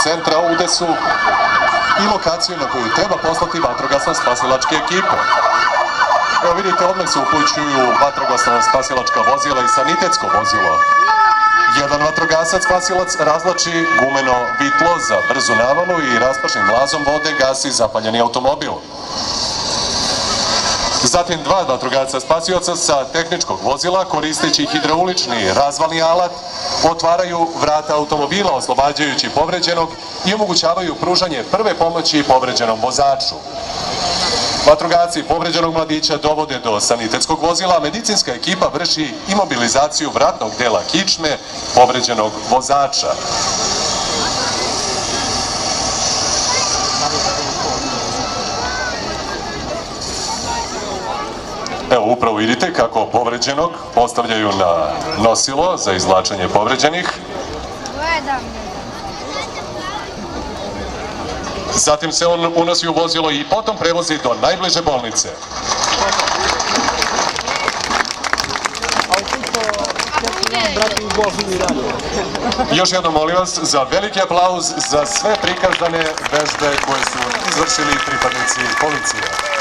centra u Udesu i lokaciju na koju treba poslati vatrogasno-spasilačke ekipe. Evo vidite, odmah se upućuju vatrogasno-spasilačka vozila i sanitetsko vozilo. Jedan vatrogasac spasilac razvlači gumeno vitlo za brzu navalu i raspašnim lazom vode gasi zapaljeni automobil. Zatim dva vatrogasca spasioca sa tehničkog vozila, koristeći hidraulični razvalni alat, otvaraju vrata automobila oslobađajući povređenog i omogućavaju pružanje prve pomoći povređenom vozaču. Vatrogasci povređenog mladića dovode do sanitetskog vozila, a medicinska ekipa vrši imobilizaciju vratnog dela kičme povređenog vozača. Evo, upravo vidite kako povređenog postavljaju na nosilo za izvlačenje povređenih. Zatim se on unosi u vozilo i potom prevozi do najbliže bolnice. Još jednom molim vas za veliki aplauz za sve prikazane vežbe koje su izvršili pripadnici policije.